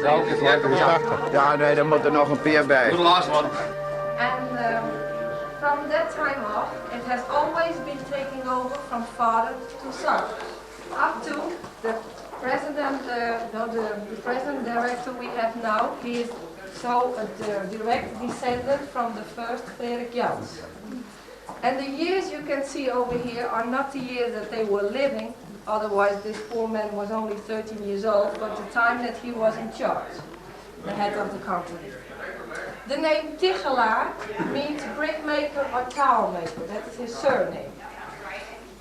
Welke is lekker starten? Ja, nee, er moet er nog een peer bij. De laatste one. And from that time off, it has always been taking over from father to son, up to the president, the present director we have now. He is so a direct descendant from the first Erik Jans. And the years you can see over here are not the years that they were living, otherwise this poor man was only 13 years old, but the time that he was in charge, the head of the company. The name Tichelaar means brickmaker or tile maker, that is his surname.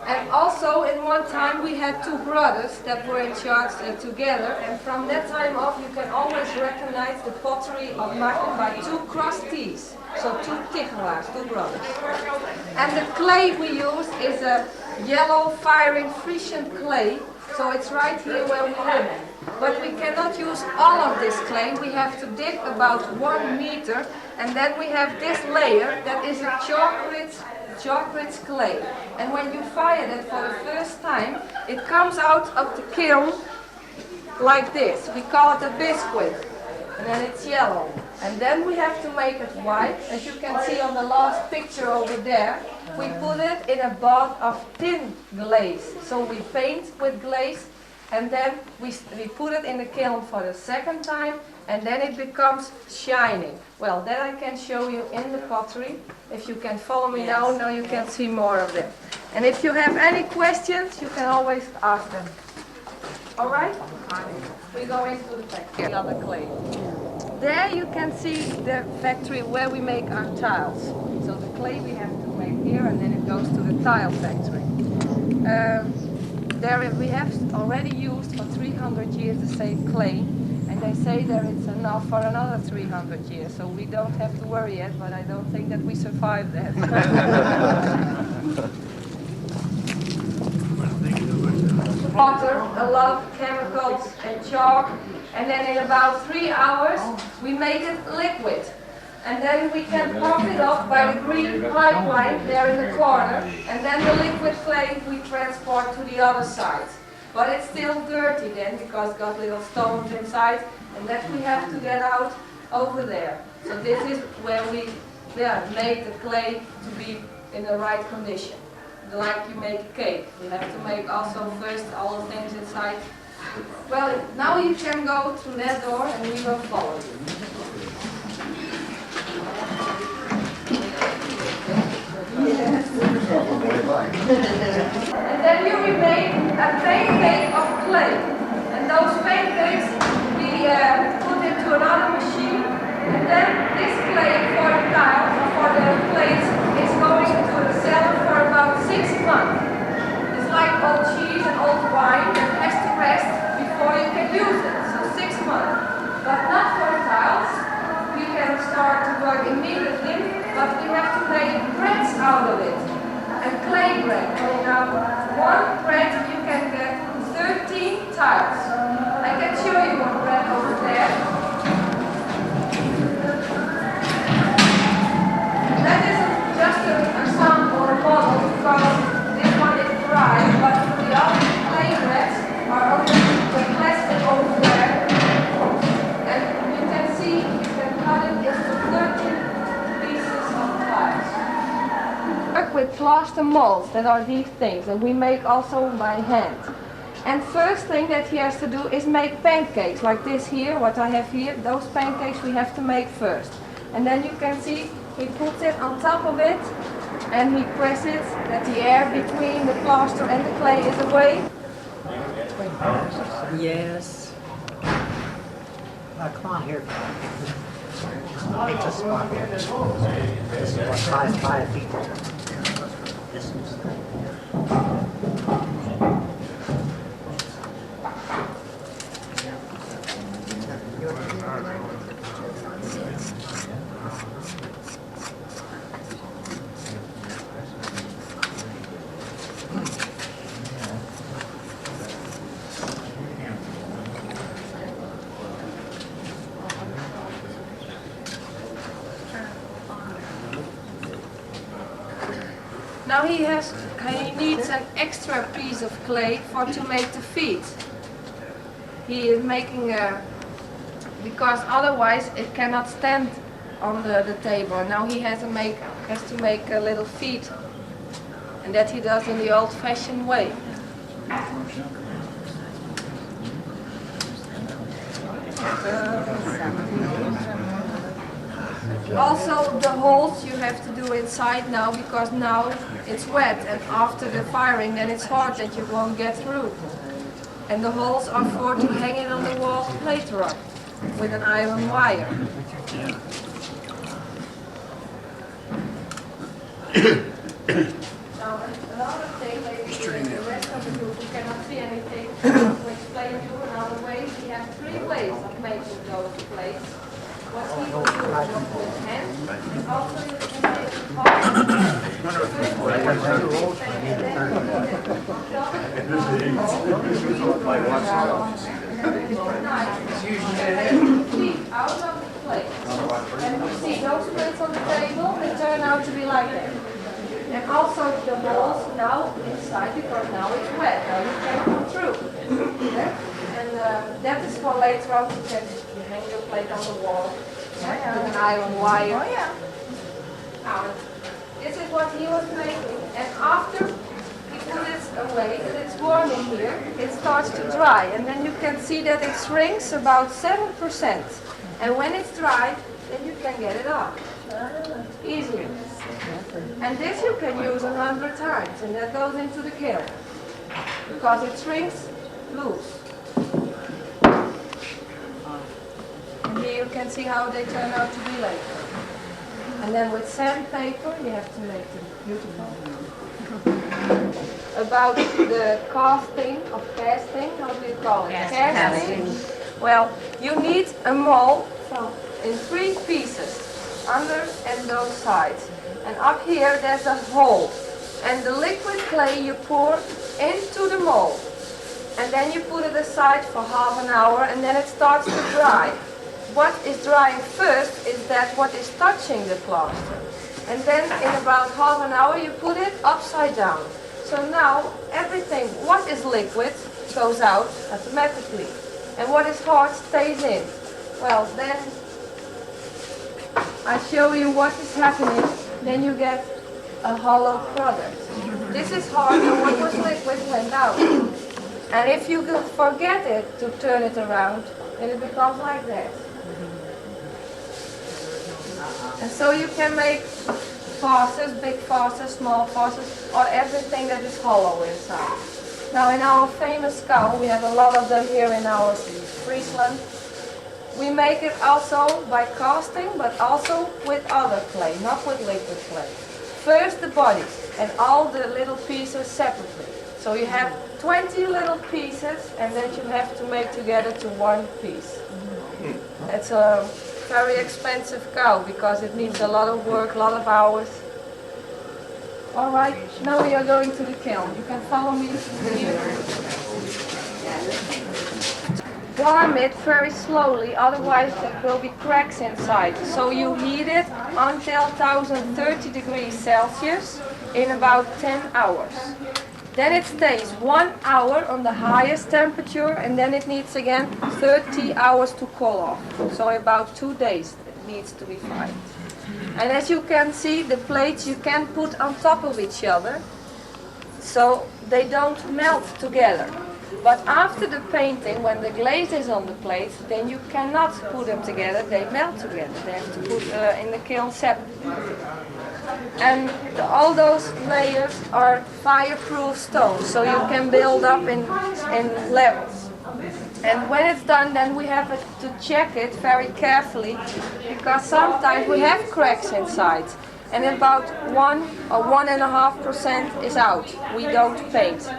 And also in one time we had two brothers that were in charge together, and from that time off you can always recognize the pottery of Makkum by two crossed T's. So two Tichelaars, two brothers. And the clay we use is a yellow firing Frisian clay, so it's right here where we live. But we cannot use all of this clay, we have to dig about 1 meter, and then we have this layer that is a chalk-rich clay. And when you fire it for the first time, it comes out of the kiln like this. We call it a biscuit, and then it's yellow. And then we have to make it white. As you can see on the last picture over there, we put it in a bath of tin glaze. So we paint with glaze, and then we put it in the kiln for the second time, and then it becomes shining. Well, that I can show you in the pottery. If you can follow me now you can see more of them. And if you have any questions, you can always ask them. All right? We go into the factory, the other clay. There you can see the factory where we make our tiles. So the clay we have to make here, and then it goes to the tile factory. There we have already used for 300 years the same clay, and they say that it's enough for another 300 years, so we don't have to worry yet, but I don't think that we survive that. Water, a lot of chemicals and chalk, and then in about 3 hours we make it liquid. And then we can pump it off by the green pipeline there in the corner, and then the liquid clay we transport to the other side. But it's still dirty then, because it's got little stones inside, and that we have to get out over there. So this is where we make the clay to be in the right condition. Like you make a cake, you have to make also first all the things inside. Well, now you can go through that door and we will follow you. Yes. And then you will make a pancake of clay. And those pancakes we put into another machine. And then this clay for the tiles, or for the plates, is going into the cellar for about 6 months. It's like old cheese and old wine that has to rest before you can use it. So 6 months. But not for tiles. We can start to work immediately, but we have to make breads out of it. And clay bread. Now, one bread you can get 13 tiles. I can show you one bread over there. That isn't just a sample or a model, because this one is dry, but the other clay breads are only the plastic over there. And you can see you can cut it into 13 pieces of tiles. Work with plaster molds, that are these things, and we make also by hand. And first thing that he has to do is make pancakes, like this here, what I have here. Those pancakes we have to make first. And then you can see he puts it on top of it, and he presses that the air between the plaster and the clay is away. Yes. Come on here. It's a spot here. This is what, 5 feet. This is. Now he needs an extra piece of clay to make the feet. He is making because otherwise it cannot stand on the table. Now he has to make a little feet, and that he does in the old-fashioned way. Also the holes you have to do inside now, because now it's wet, and after the firing then it's hard that you won't get through. And the holes are for to hang it on the wall later on with an iron wire. Now another thing, maybe the rest of the group who cannot see anything, to explain to you another way. We have 3 ways of making those plates. What he will do is with his hands, and also you can make it hard. Out of the plate. And you see those plates on the table, they turn out to be like that. And also the holes now inside, because now it's wet, now you can come through. Yeah? And that is for later on, you hang your plate on the wall with an iron wire. Oh, yeah. Now, this is what he was making, and after he put it away, and it's warm in here, it starts to dry, and then you can see that it shrinks about 7%. And when it's dry, then you can get it off easily. And this you can use 100 times, and that goes into the kiln because it shrinks loose. And here you can see how they turn out to be later. And then with sandpaper, you have to make them beautiful. About the casting, how do you call it? Casting. Well, you need a mold in 3 pieces, under and those sides. And up here there's a hole. And the liquid clay you pour into the mold. And then you put it aside for half an hour, and then it starts to dry. What is drying first is that what is touching the plaster. And then in about half an hour you put it upside down. So now everything, what is liquid, goes out automatically. And what is hard stays in. Well, then I show you what is happening. Then you get a hollow product. This is hard, and what was liquid went out. And if you forget it to turn it around, then it becomes like that. And so you can make vases, big vases, small vases, or everything that is hollow inside. Now in our famous cow, we have a lot of them here in our Friesland. We make it also by casting, but also with other clay, not with liquid clay. First the body and all the little pieces separately. So you have 20 little pieces, and then you have to make together to one piece. It's a very expensive cow because it needs a lot of work, a lot of hours. All right, now we are going to the kiln. You can follow me here. Warm it very slowly, otherwise there will be cracks inside. So you heat it until 1030 degrees Celsius in about 10 hours. Then it stays 1 hour on the highest temperature, and then it needs again 30 hours to cool off. So about 2 days it needs to be fried. And as you can see, the plates you can put on top of each other, so they don't melt together. But after the painting, when the glaze is on the plate, then you cannot put them together, they melt together. They have to put in the kiln separately. And all those layers are fireproof stones, so you can build up in levels. And when it's done, then we have to check it very carefully, because sometimes we have cracks inside. And about 1 or 1.5% is out. We don't paint.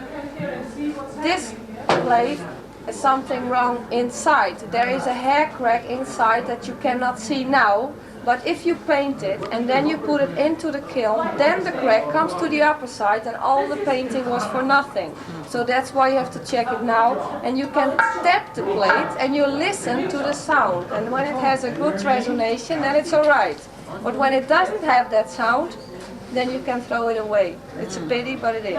This plate is something wrong inside. There is a hair crack inside that you cannot see now, but if you paint it and then you put it into the kiln, then the crack comes to the upper side and all the painting was for nothing. So that's why you have to check it now, and you can tap the plate and you listen to the sound, and when it has a good resonance, then it's alright. But when it doesn't have that sound, then you can throw it away. It's a pity, but it is.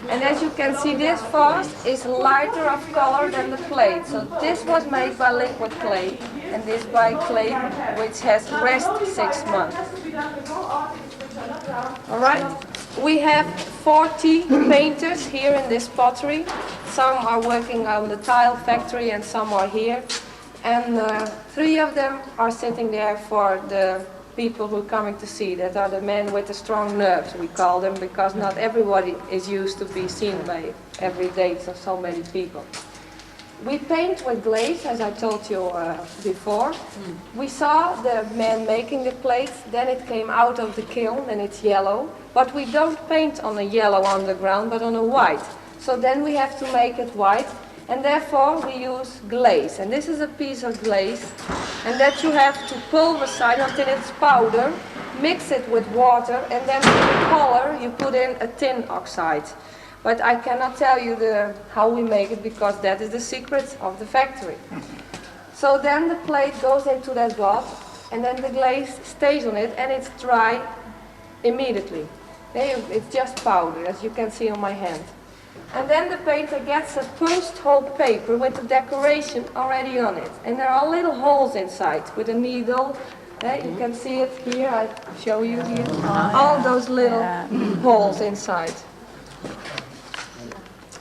And as you can see, this fast is lighter of color than the plate. So this was made by liquid clay, and this by clay which has rest 6 months. All right. We have 40 painters here in this pottery. Some are working on the tile factory and some are here. And 3 of them are sitting there for the people who are coming to see. That are the men with the strong nerves, we call them, because not everybody is used to be seen by every day of so many people. We paint with glaze, as I told you before. We saw the man making the plates, then it came out of the kiln and it's yellow. But we don't paint on a yellow underground, but on a white. So then we have to make it white, and therefore we use glaze. And this is a piece of glaze, and that you have to pulverize until it's powder, mix it with water, and then for the color you put in a tin oxide. But I cannot tell you how we make it, because that is the secret of the factory. So then the plate goes into that vat, and then the glaze stays on it, and it's dry immediately. It's just powder, as you can see on my hand. And then the painter gets a punched hole paper with the decoration already on it. And there are little holes inside with a needle. You can see it here, I show you here. All those little holes inside.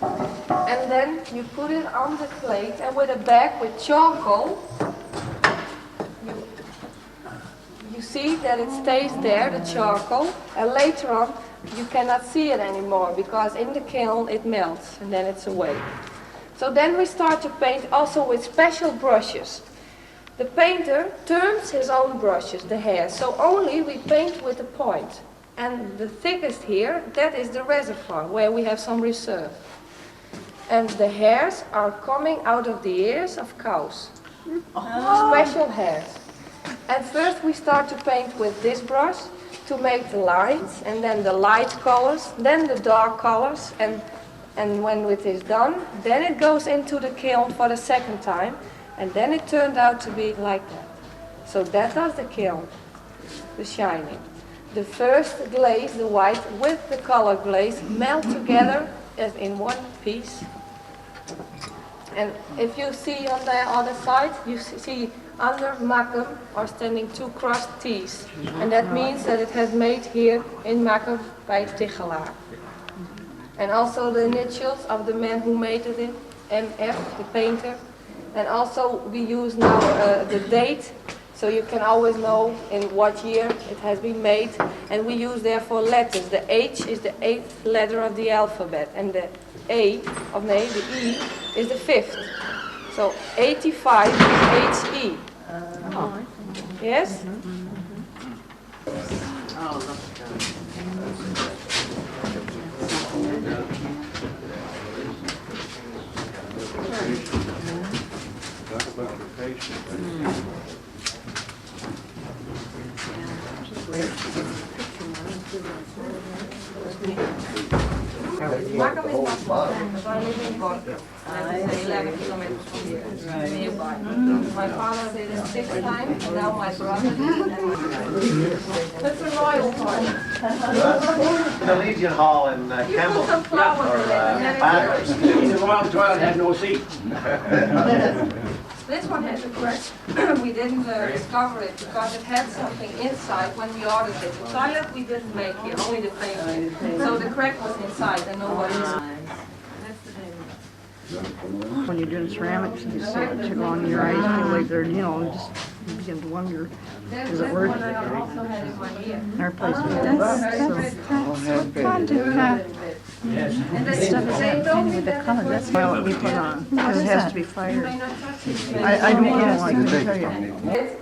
And then you put it on the plate, and with a bag with charcoal, you see that it stays there, the charcoal, and later on you cannot see it anymore, because in the kiln it melts and then it's away. So then we start to paint also with special brushes. The painter turns his own brushes, the hairs, so only we paint with the point. And the thickest here, that is the reservoir, where we have some reserve. And the hairs are coming out of the ears of cows. Special hairs. And first we start to paint with this brush to make the lines, and then the light colors, then the dark colors, and when it is done, then it goes into the kiln for the second time, and then it turned out to be like that. So that does the kiln, the shining. The first glaze, the white, with the color glaze melt together as in one piece. And if you see on the other side, you see under Makkum are standing 2 crossed T's. And that means that it has made here in Makkum by Tichelaar. And also the initials of the man who made it in, MF, the painter. And also we use now the date, so you can always know in what year it has been made. And we use therefore letters. The H is the 8th letter of the alphabet, and the the E is the 5th. So 85 is HE. Yes? Makkum is not far, because I live in Bordeaux. And it's 11 kilometers from here, nearby. My father did it 6 times, and now my brother did it. That's a royal party. The Legion Hall in Campbell. Some flowers The Royal Toilet had no seat. This one has a crack. We didn't discover it because it had something inside when we ordered it. The toilet we didn't make here, only the painting. So the crack was inside and nobody saw it. When you're doing ceramics, you see it tickle on your eyes, you leave there, just you begin to wonder, There's is this it worth one it? I also had in my ear. Our place was And they told me that color, that's why what we put on, because it has to be fired. may not touch it. I don't know, I can tell you. It's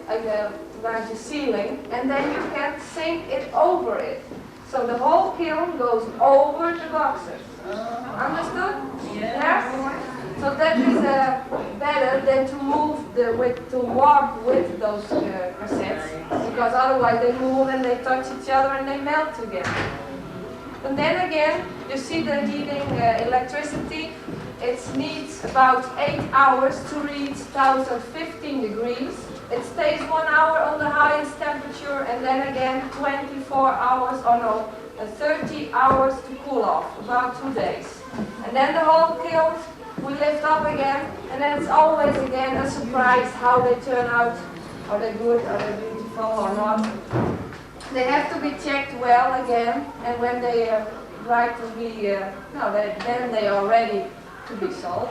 like the ceiling, and then you can sink it over it. So the whole kiln goes over the boxes. Understood? Yes? So that is better than to move to walk with those cassettes, because otherwise they move and they touch each other and they melt together. And then again, you see the heating electricity. It needs about 8 hours to reach 1015 degrees. It stays 1 hour on the highest temperature, and then again 24 hours, 30 hours. hours to cool off, about 2 days. And then the whole kiln we lift up again, and then it's always again a surprise how they turn out. Are they good, are they beautiful or not? They have to be checked well again, and when they dry to be, then they are ready to be sold,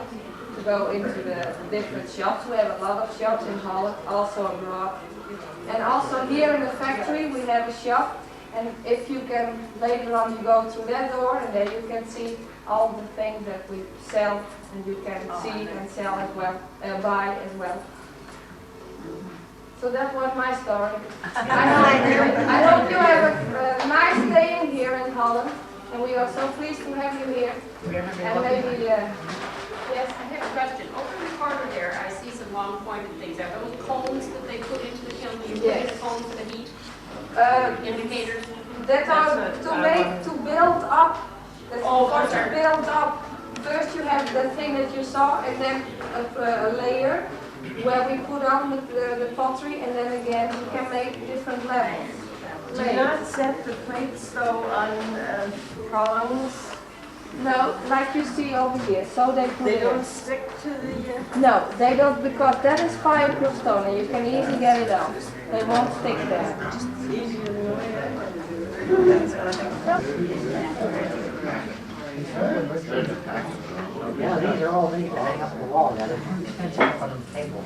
to go into the different shops. We have a lot of shops in Holland, also abroad. And also here in the factory we have a shop, and if you can, later on you go through that door, and there you can see all the things that we sell, and you can see and sell as well, buy as well. So that was my story. I hope you have a nice day in here in Holland, and we are so pleased to have you here. And maybe, yes. I have a question. Over in the corner there, I see some long pointed things. Are those cones that they put into the kiln? You put in the cones for the heat indicators? That are to build up. To build up. First you have the thing that you saw, and then a layer where we put on the pottery, and then again you can make different levels. Do you not set the plates though on prongs? No, like you see over here. So They don't stick to the... No, they don't, because that is fireproof stone and you can easily get it out. They won't stick there. Easier than the way I had to do it. That's what I think. Yeah, these are all things to hang up on the wall. Now, they're too expensive on the table.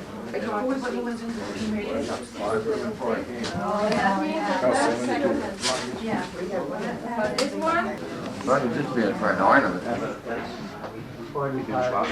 This one? Wat is dit weer voor een ornament? Before we start.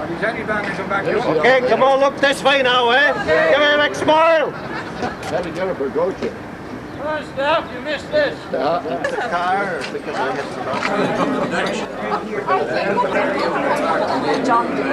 Die zijn niet bang in zo'n bakje. Okay, come on, look this way now, eh? Give me a big smile. Let me get up a goatje. Oh, Steph, you missed this. Ja. The car, because I hit John Deel.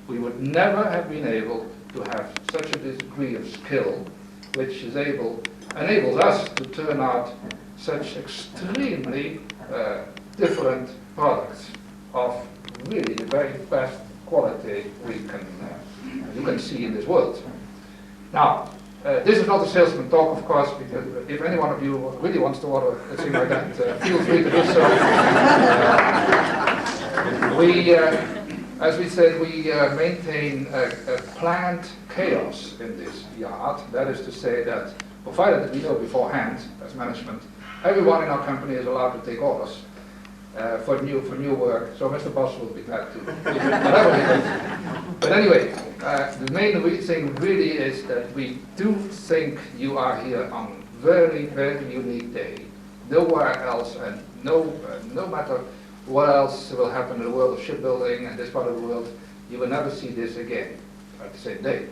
We would never have been able to have such a degree of skill which enables us to turn out such extremely different products of really the very best quality we can can see in this world. Now, this is not a salesman talk, of course, because if any one of you really wants to order a thing like that, feel free to do so. As we said, we maintain a planned chaos in this yard. That is to say that, provided that we know beforehand, as management, everyone in our company is allowed to take orders for new work. So Mr. Boss will be glad to do whatever he does. But anyway, the main thing really is that we do think you are here on a very, very unique day. Nowhere else, and no matter what else will happen in the world of shipbuilding and this part of the world, you will never see this again at the same day.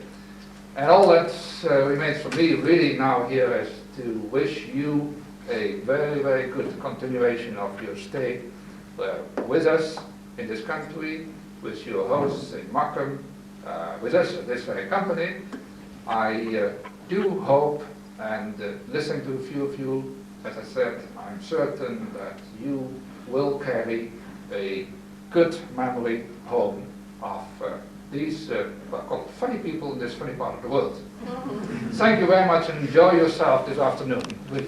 And all that remains for me really now here is to wish you a very, very good continuation of your stay with us in this country, with your hosts in Makkum, with us at this very company. I do hope, and listening to a few of you, as I said, I'm certain that you will carry a good memory home of these called funny people in this funny part of the world. Thank you very much and enjoy yourself this afternoon. Thank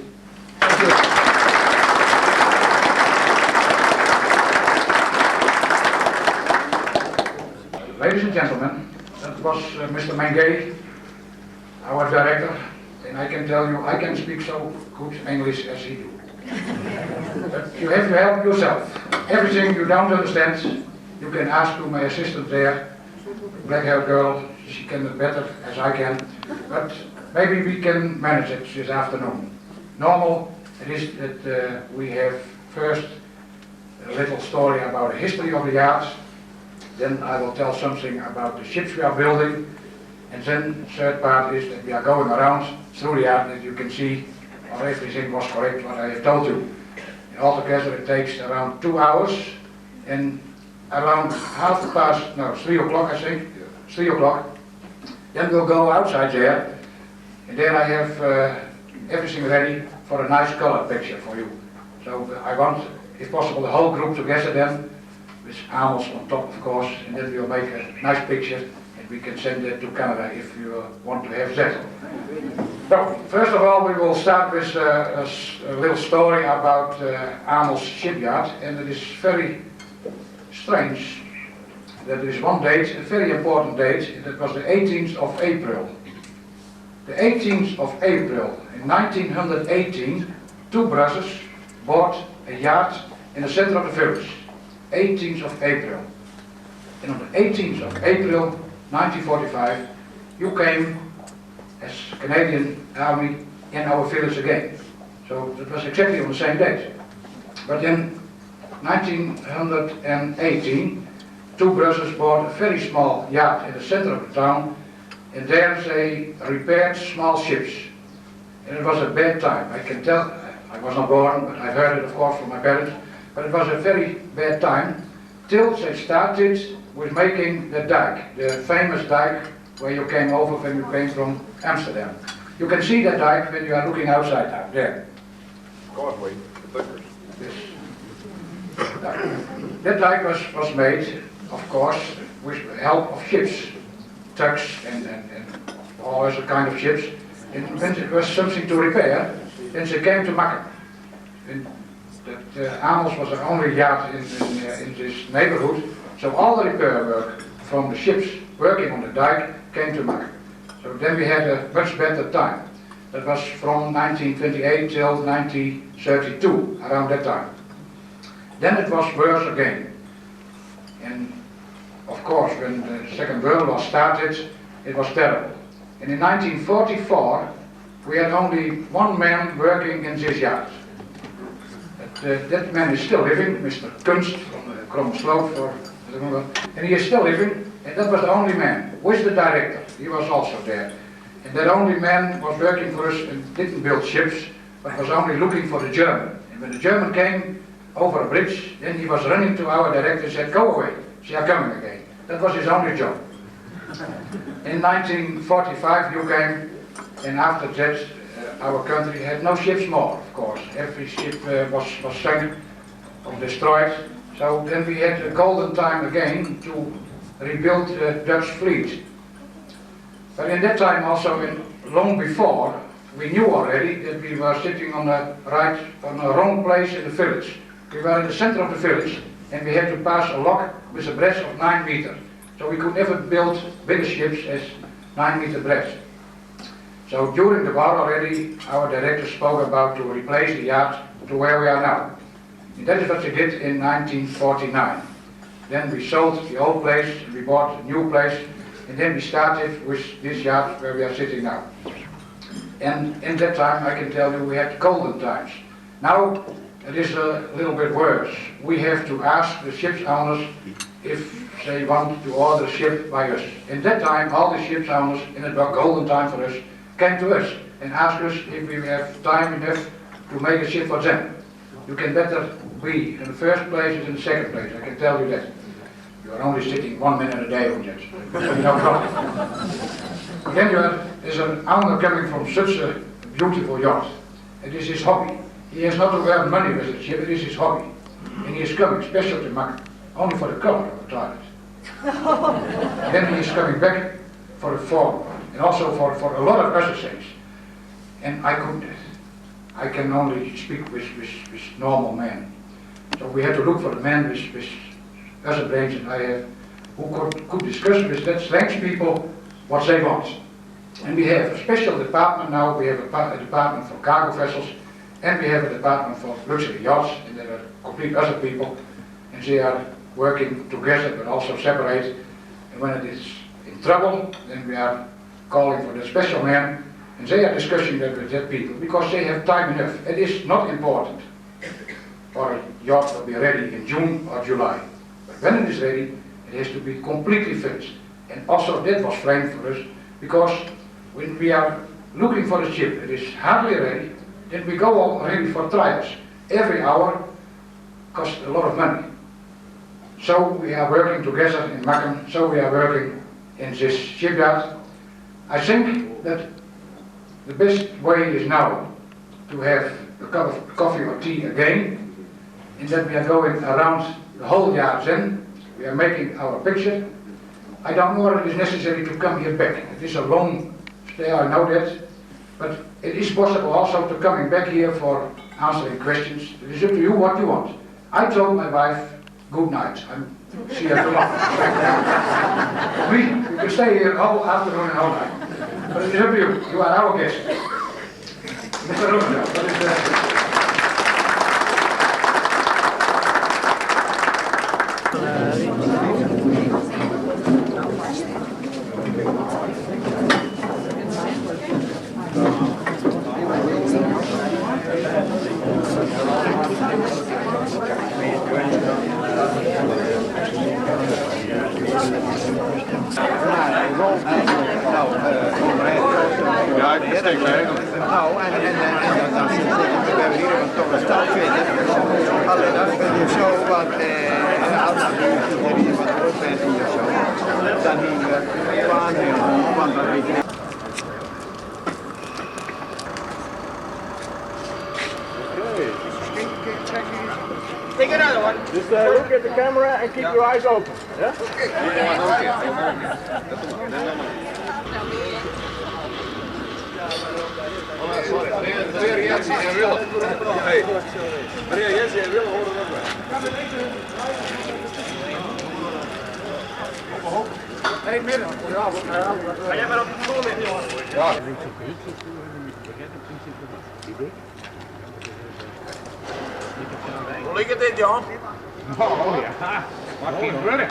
you. Ladies and gentlemen, that was Mr. Mengay, our director, and I can tell you I can speak so good English as he do. But you have to help yourself. Everything you don't understand, you can ask to my assistant there, black-haired girl. She can do it better as I can, but maybe we can manage it this afternoon. Normal, it is that we have first a little story about the history of the yards. Then I will tell something about the Scheepswerf building, and then the third part is that we are going around through the yard that you can see if everything was correct what I have told you. And altogether it takes around 2 hours, and around 3 o'clock I think, 3 o'clock, then we'll go outside there, and there I have everything ready for a nice color picture for you. So I want, if possible, the whole group together then, with Amels on top of course, and then we'll make a nice picture and we can send it to Canada if you want to have that. So, first of all we will start with a little story about Amels shipyard, and it is very strange that there is one date, a very important date, and it was the 18th of April. The 18th of April in 1918, two brothers bought a yard in the center of the village. 18th of April. And on the 18th of April 1945, you came as Canadian Army in our village again. So that was exactly on the same date. But in 1918, two brothers bought a very small yard in the center of the town, and there they repaired small ships. And it was a bad time. I can tell, I was not born, but I heard it of course from my parents. But it was a very bad time till they started with making the dike, the famous dike where you came over when you came from Amsterdam. You can see that dike when you are looking outside out there. Causeway, the thickers. Yes. That dike was made, of course, with the help of ships, tugs and all other kind of ships. And when it was something to repair, then they came to Makkum. That Amels was the only yard in this neighborhood, so all the repair work from the ships working on the dike came to Makkum. So then we had a much better time. That was from 1928 till 1932, around that time. Then it was worse again. And of course, when the Second World War started, it was terrible. And in 1944, we had only one man working in this yard. That man is still living, Mr. Kunst from the Kromsloot, and he is still living, and that was the only man. With the director, he was also there. And that only man was working for us and didn't build ships, but was only looking for the German. And when the German came over a bridge, then he was running to our director and said, "Go away, they are coming again." That was his only job. In 1945 you came, and after that our country had no ships more, of course. Every ship was sunk or destroyed. So then we had a golden time again to rebuild the Dutch fleet. But in that time also, long before, we knew already that we were sitting on the wrong place in the village. We were in the center of the village and we had to pass a lock with a breadth of 9 meters. So we could never build bigger ships as 9 meter breadth. So during the war already, our director spoke about to replace the yard to where we are now. And that is what we did in 1949. Then we sold the old place, we bought a new place, and then we started with this yard where we are sitting now. And in that time, I can tell you, we had golden times. Now, it is a little bit worse. We have to ask the ship's owners if they want to order a ship by us. In that time, all the ship's owners, and it was golden time for us, came to us and asked us if we have time enough to make a ship for them. You can better be in the first place as in the second place, I can tell you that. You are only sitting 1 minute a day on that. No problem. Then there's an owner coming from such a beautiful yacht. It is his hobby. He has not to earn money with the ship, it is his hobby. And he is coming special to Makkum, only for the color of the toilet. And then he is coming back for the form, and also for a lot of other things. And I couldn't. I can only speak with normal men. So we had to look for the men with other brains than I have, who could discuss with that Slangs people what they want. And we have a special department now. We have a department for cargo vessels, and we have a department for luxury yachts, and there are complete other people, and they are working together but also separate. And when it is in trouble, then we are calling for the special men, and they are discussing that with that people because they have time enough. It is not important for a yacht to be ready in June or July, but when it is ready, it has to be completely finished. And also that was framed for us because when we are looking for the ship, it is hardly ready, then we go already for trials. Every hour costs a lot of money. So we are working together in Makkum, so we are working in this shipyard. I think that the best way is now to have a cup of coffee or tea again, and that we are going around the whole yard then. We are making our picture. I don't know whether it is necessary to come here back. It is a long stay, I know that, but it is possible also to coming back here for answering questions. It is up to you what you want. I told my wife, good night. See you tomorrow. We can stay here all afternoon and all night. But it is up to you. You are our guest. Mr. Roosevelt, what is that? Ja, ik bestek leuk. Nou, en dan we hebben hier toch een stad vinden. Alleen dan ben je zo wat hier wat op bent hier zo. Dan hier kwaad want dan weet je. Take another one. Just look at the camera and keep your eyes open. Yeah? Meneer Jensen en Willem. Meneer Jensen en Willem horen ook wel. Nee, midden. Ga jij maar op de stoel liggen, jongen? Ja. Hoe ligt het in, Jan? Oh ja, maar geen brullen.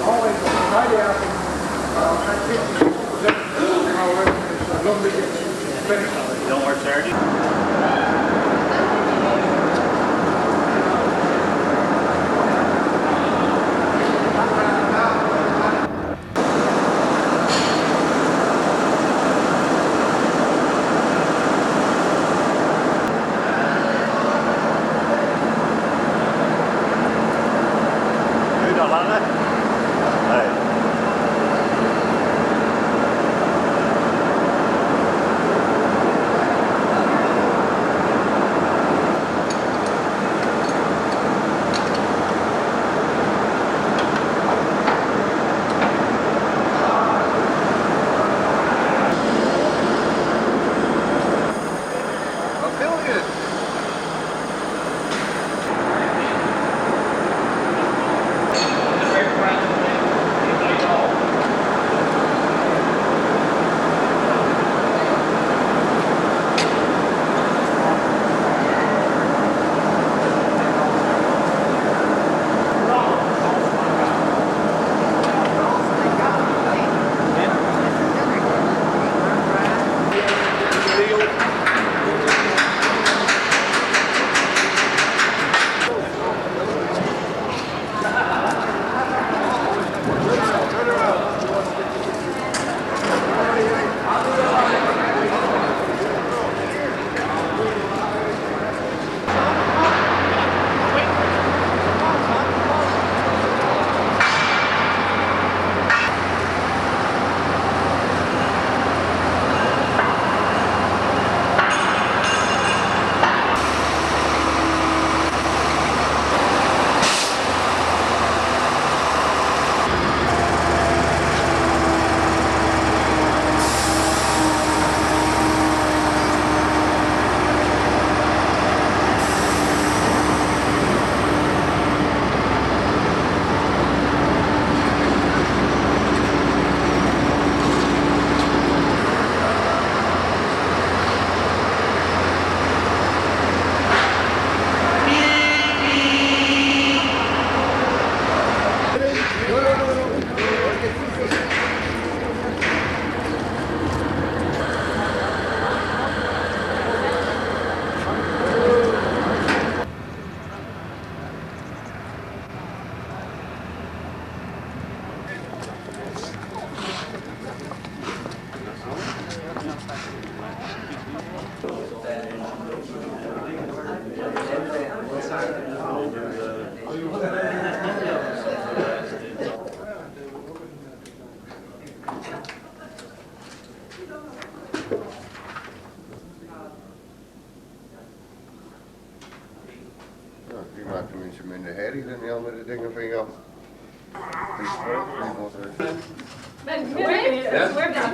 Always Friday afternoon, Don't work Saturday? Duurt dat langer? Nee. Wat wil je? Die maakt tenminste minder herrie dan die andere dingen van jou.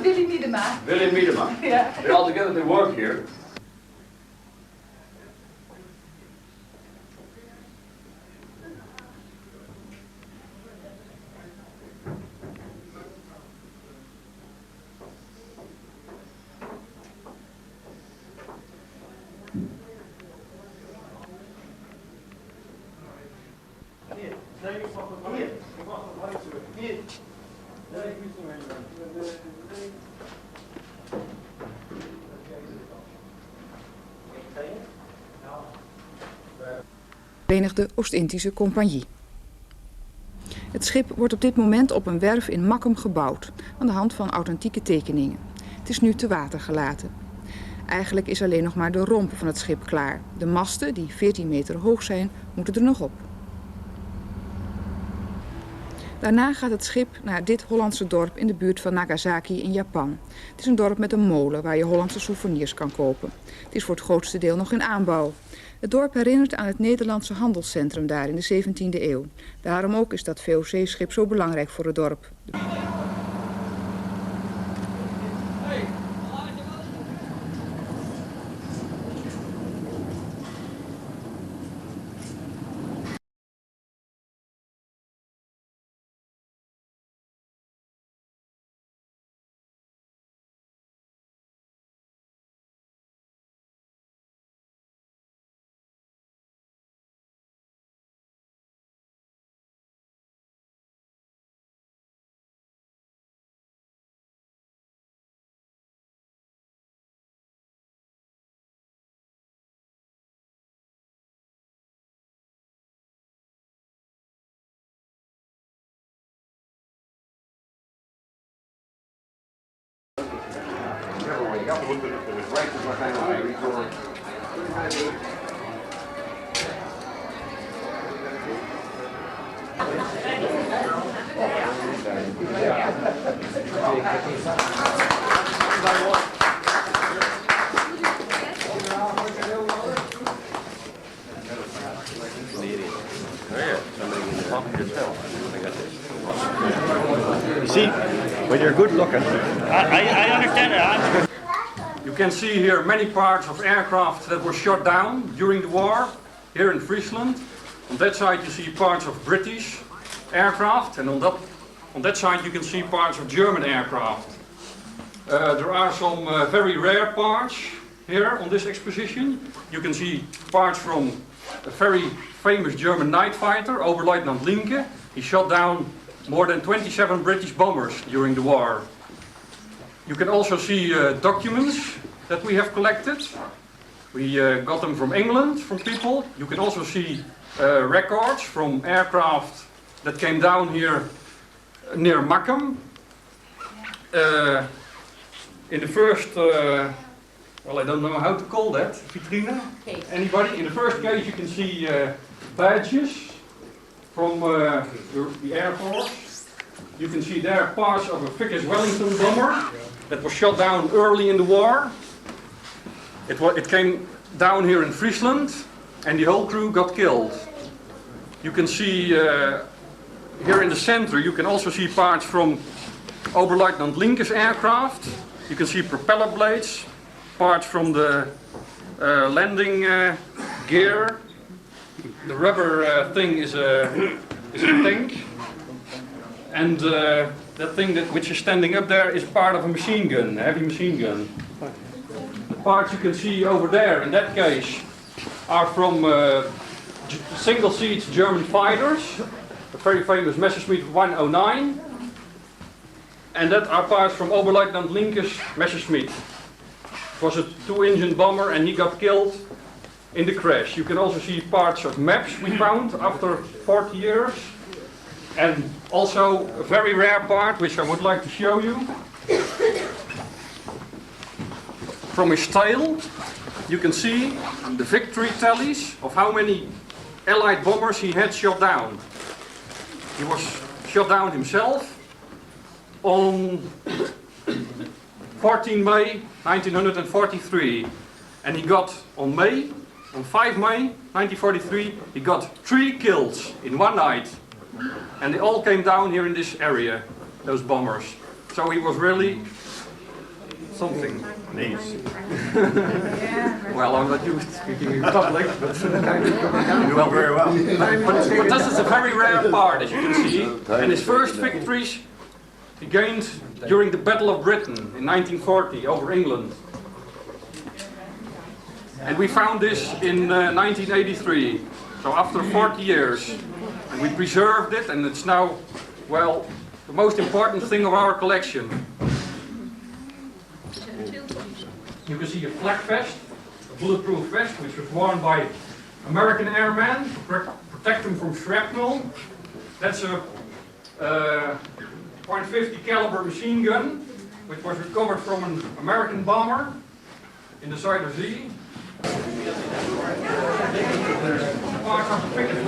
Willy Miedema. William Miedema. Yeah. They all together, they work here. Verenigde Oost-Indische Compagnie. Het schip wordt op dit moment op een werf in Makkum gebouwd, aan de hand van authentieke tekeningen. Het is nu te water gelaten. Eigenlijk is alleen nog maar de romp van het schip klaar. De masten, die 14 meter hoog zijn, moeten er nog op. Daarna gaat het schip naar dit Hollandse dorp in de buurt van Nagasaki in Japan. Het is een dorp met een molen waar je Hollandse souvenirs kan kopen. Het is voor het grootste deel nog in aanbouw. Het dorp herinnert aan het Nederlandse handelscentrum daar in de 17e eeuw. Daarom ook is dat VOC-schip zo belangrijk voor het dorp. Ja, we moeten het rijtjes waarschijnlijk door. You see, when you're good looking. I understand that. You can see here many parts of aircraft that were shot down during the war, here in Friesland. On that side you see parts of British aircraft, and on that side you can see parts of German aircraft. There are some very rare parts here on this exposition. You can see parts from a very famous German night fighter, Oberleutnant Linke. He shot down more than 27 British bombers during the war. You can also see documents that we have collected. We got them from England, from people. You can also see records from aircraft that came down here near Makkum. In the first, well, I don't know how to call that, vitrine? Anybody? In the first case you can see badges from the Air Force. You can see there parts of a Vickers Wellington bomber that was shot down early in the war. It came down here in Friesland and the whole crew got killed. You can see here in the center, you can also see parts from Oberleutnant Linke's aircraft. You can see propeller blades, parts from the landing gear. The rubber thing is a tank. And that thing which is standing up there is part of a machine gun, a heavy machine gun. The parts you can see over there, in that case, are from single-seat German fighters, a very famous Messerschmitt 109. And that are parts from Oberleutnant Linke's Messerschmitt. It was a 2-engine bomber and he got killed in the crash. You can also see parts of maps we found after 40 years. And also a very rare part which I would like to show you. From his tail you can see the victory tallies of how many Allied bombers he had shot down. He was shot down himself on 14 May 1943, and he got on 5 May 1943, he got 3 kills in one night, and they all came down here in this area, those bombers. So he was really something. Nice. Well, I'm not used to speaking in public, but You well, very well. But this is a very rare part, as you can see, and his first victories he gained during the Battle of Britain in 1940 over England. And we found this in 1983, so after 40 years. And we preserved it, and it's now, well, the most important thing of our collection. You can see a flak vest, a bulletproof vest, which was worn by American airmen to protect them from shrapnel. That's a .50 caliber machine gun, which was recovered from an American bomber in the Zuider Zee. Parts of the Vickers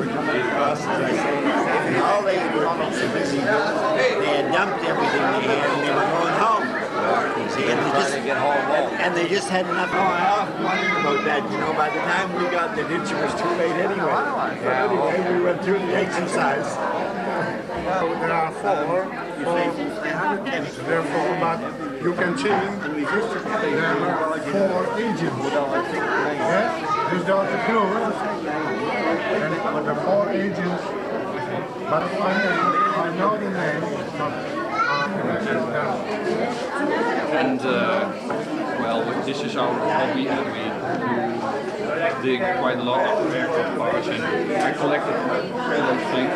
were coming across, as I say, and all they had done was they had dumped everything they had and they were going home. See, and they just had enough. Oh, I often wondered about that. You know, by the time we got the ditch, it was too late anyway. But anyway, we went through the exercise. There are four, therefore, but you can change. There are 4 agents. Yeah? These are the clues. And the 4 agents, but I know the name. And well, this is our hobby, and we dig quite a lot of aircraft parts, and I collected all those things,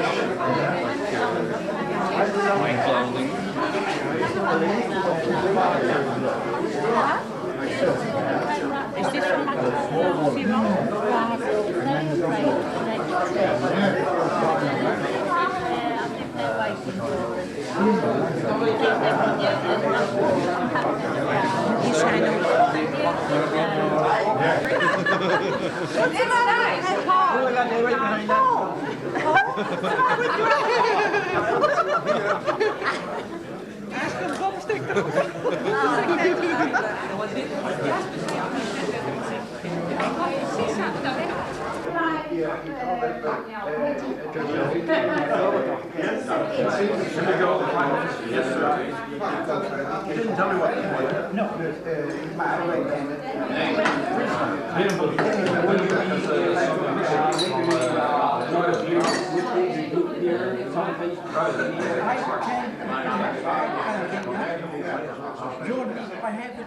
like plain clothing. Is dit van die zijn ook. Didn't tell me what it was. No. Jordan, I have it.